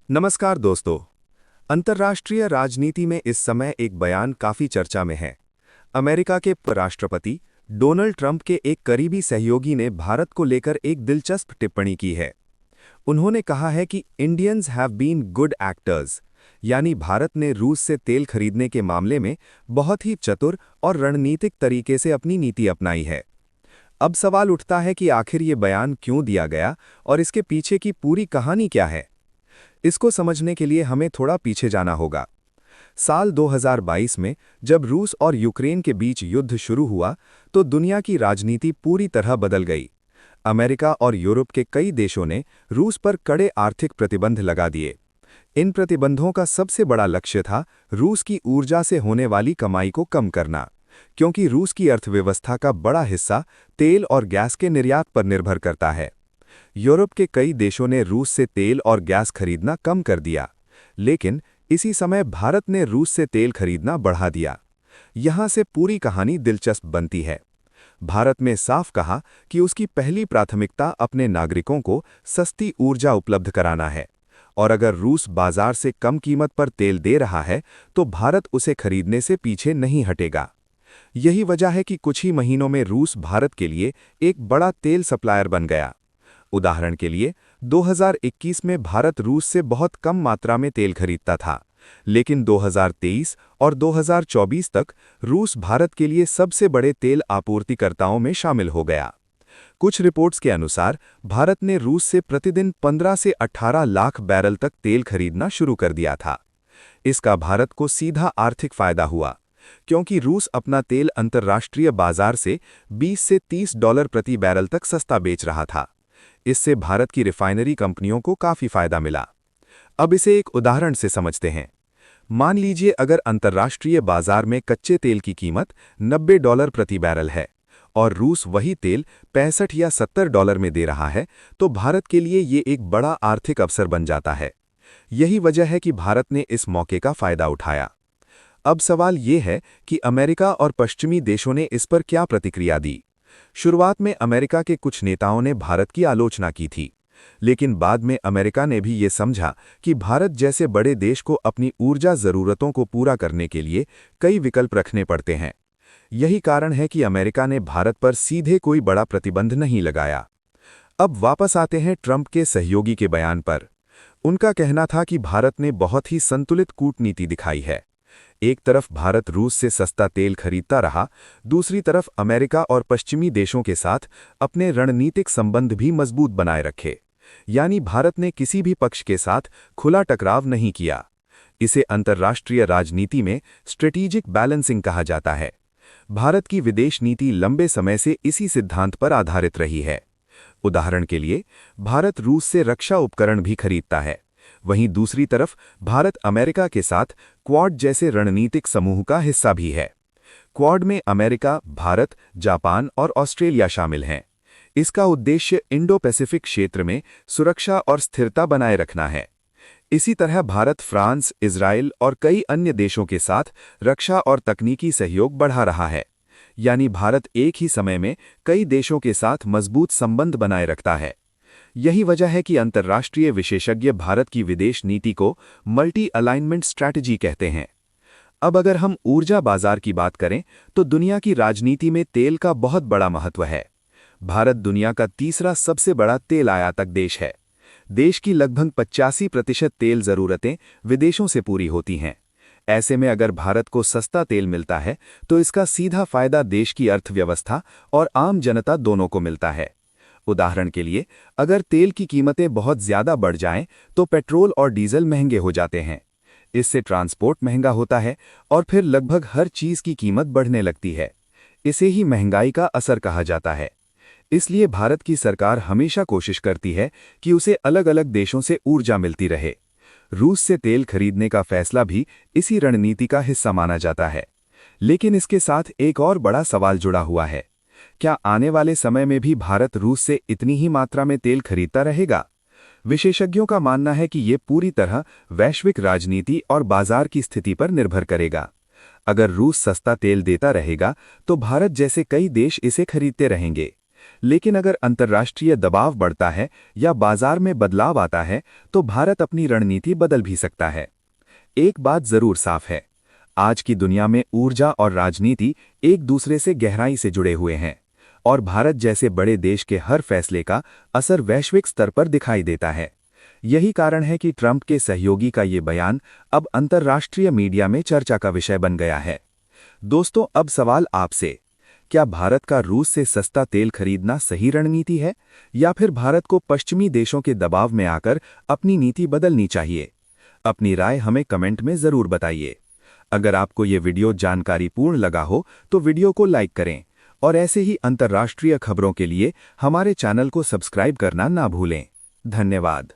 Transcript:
नमस्कार दोस्तों। अंतर्राष्ट्रीय राजनीति में इस समय एक बयान काफी चर्चा में है। अमेरिका के राष्ट्रपति डोनाल्ड ट्रंप के एक करीबी सहयोगी ने भारत को लेकर एक दिलचस्प टिप्पणी की है। उन्होंने कहा है कि Indians have been good actors, यानी भारत ने रूस से तेल खरीदने के मामले में बहुत ही चतुर और रणनीतिक तरीके से अपनी नीति अपनाई है। अब सवाल उठता है कि आखिर ये बयान क्यों दिया गया और इसके पीछे की पूरी कहानी क्या है। इसको समझने के लिए हमें थोड़ा पीछे जाना होगा। साल 2022 में जब रूस और यूक्रेन के बीच युद्ध शुरू हुआ तो दुनिया की राजनीति पूरी तरह बदल गई। अमेरिका और यूरोप के कई देशों ने रूस पर कड़े आर्थिक प्रतिबंध लगा दिए। इन प्रतिबंधों का सबसे बड़ा लक्ष्य था रूस की ऊर्जा से होने वाली कमाई को कम करना, क्योंकि रूस की अर्थव्यवस्था का बड़ा हिस्सा तेल और गैस के निर्यात पर निर्भर करता है। यूरोप के कई देशों ने रूस से तेल और गैस खरीदना कम कर दिया, लेकिन इसी समय भारत ने रूस से तेल खरीदना बढ़ा दिया। यहां से पूरी कहानी दिलचस्प बनती है। भारत ने साफ कहा कि उसकी पहली प्राथमिकता अपने नागरिकों को सस्ती ऊर्जा उपलब्ध कराना है, और अगर रूस बाजार से कम कीमत पर तेल दे रहा है तो भारत उसे खरीदने से पीछे नहीं हटेगा। यही वजह है कि कुछ ही महीनों में रूस भारत के लिए एक बड़ा तेल सप्लायर बन गया। उदाहरण के लिए 2021 में भारत रूस से बहुत कम मात्रा में तेल खरीदता था, लेकिन 2023 और 2024 तक रूस भारत के लिए सबसे बड़े तेल आपूर्तिकर्ताओं में शामिल हो गया। कुछ रिपोर्ट्स के अनुसार भारत ने रूस से प्रतिदिन 15 से 18 लाख बैरल तक तेल खरीदना शुरू कर दिया था। इसका भारत को सीधा आर्थिक फायदा हुआ, क्योंकि रूस अपना तेल अंतर्राष्ट्रीय बाजार से 20 से 30 डॉलर प्रति बैरल तक सस्ता बेच रहा था। इससे भारत की रिफाइनरी कंपनियों को काफी फायदा मिला। अब इसे एक उदाहरण से समझते हैं। मान लीजिए अगर अंतर्राष्ट्रीय बाजार में कच्चे तेल की कीमत 90 डॉलर प्रति बैरल है और रूस वही तेल 65 या 70 डॉलर में दे रहा है, तो भारत के लिए ये एक बड़ा आर्थिक अवसर बन जाता है। यही वजह है कि भारत ने इस मौके का फायदा उठाया। अब सवाल ये है कि अमेरिका और पश्चिमी देशों ने इस पर क्या प्रतिक्रिया दी। शुरुआत में अमेरिका के कुछ नेताओं ने भारत की आलोचना की थी, लेकिन बाद में अमेरिका ने भी ये समझा कि भारत जैसे बड़े देश को अपनी ऊर्जा जरूरतों को पूरा करने के लिए कई विकल्प रखने पड़ते हैं। यही कारण है कि अमेरिका ने भारत पर सीधे कोई बड़ा प्रतिबंध नहीं लगाया। अब वापस आते हैं ट्रंप के सहयोगी के बयान पर। उनका कहना था कि भारत ने बहुत ही संतुलित कूटनीति दिखाई है। एक तरफ भारत रूस से सस्ता तेल खरीदता रहा, दूसरी तरफ अमेरिका और पश्चिमी देशों के साथ अपने रणनीतिक संबंध भी मजबूत बनाए रखे। यानी भारत ने किसी भी पक्ष के साथ खुला टकराव नहीं किया। इसे अंतर्राष्ट्रीय राजनीति में स्ट्रेटेजिक बैलेंसिंग कहा जाता है। भारत की विदेश नीति लंबे समय से इसी सिद्धांत पर आधारित रही है। उदाहरण के लिए, भारत रूस से रक्षा उपकरण भी खरीदता है, वहीं दूसरी तरफ भारत अमेरिका के साथ क्वाड जैसे रणनीतिक समूह का हिस्सा भी है। क्वाड में अमेरिका, भारत, जापान और ऑस्ट्रेलिया शामिल हैं। इसका उद्देश्य इंडो पैसिफिक क्षेत्र में सुरक्षा और स्थिरता बनाए रखना है। इसी तरह भारत फ्रांस, इजराइल और कई अन्य देशों के साथ रक्षा और तकनीकी सहयोग बढ़ा रहा है। यानी भारत एक ही समय में कई देशों के साथ मजबूत संबंध बनाए रखता है। यही वजह है कि अंतर्राष्ट्रीय विशेषज्ञ भारत की विदेश नीति को मल्टी अलाइनमेंट स्ट्रैटेजी कहते हैं। अब अगर हम ऊर्जा बाजार की बात करें तो दुनिया की राजनीति में तेल का बहुत बड़ा महत्व है। भारत दुनिया का तीसरा सबसे बड़ा तेल आयातक देश है। देश की लगभग 85% तेल जरूरतें विदेशों से पूरी होती हैं। ऐसे में अगर भारत को सस्ता तेल मिलता है तो इसका सीधा फायदा देश की अर्थव्यवस्था और आम जनता दोनों को मिलता है। उदाहरण के लिए, अगर तेल की कीमतें बहुत ज्यादा बढ़ जाएं तो पेट्रोल और डीजल महंगे हो जाते हैं। इससे ट्रांसपोर्ट महंगा होता है और फिर लगभग हर चीज की कीमत बढ़ने लगती है। इसे ही महंगाई का असर कहा जाता है। इसलिए भारत की सरकार हमेशा कोशिश करती है कि उसे अलग अलग देशों से ऊर्जा मिलती रहे। रूस से तेल खरीदने का फैसला भी इसी रणनीति का हिस्सा माना जाता है। लेकिन इसके साथ एक और बड़ा सवाल जुड़ा हुआ है। क्या आने वाले समय में भी भारत रूस से इतनी ही मात्रा में तेल खरीदता रहेगा? विशेषज्ञों का मानना है कि ये पूरी तरह वैश्विक राजनीति और बाजार की स्थिति पर निर्भर करेगा। अगर रूस सस्ता तेल देता रहेगा तो भारत जैसे कई देश इसे खरीदते रहेंगे। लेकिन अगर अंतर्राष्ट्रीय दबाव बढ़ता है या बाजार में बदलाव आता है तो भारत अपनी रणनीति बदल भी सकता है। एक बात जरूर साफ है, आज की दुनिया में ऊर्जा और राजनीति एक दूसरे से गहराई से जुड़े हुए हैं और भारत जैसे बड़े देश के हर फैसले का असर वैश्विक स्तर पर दिखाई देता है। यही कारण है कि ट्रंप के सहयोगी का ये बयान अब अंतर्राष्ट्रीय मीडिया में चर्चा का विषय बन गया है। दोस्तों, अब सवाल आपसे, क्या भारत का रूस से सस्ता तेल खरीदना सही रणनीति है या फिर भारत को पश्चिमी देशों के दबाव में आकर अपनी नीति बदलनी चाहिए? अपनी राय हमें कमेंट में जरूर बताइए। अगर आपको ये वीडियो जानकारीपूर्ण लगा हो तो वीडियो को लाइक करें और ऐसे ही अंतर्राष्ट्रीय खबरों के लिए हमारे चैनल को सब्सक्राइब करना ना भूलें। धन्यवाद।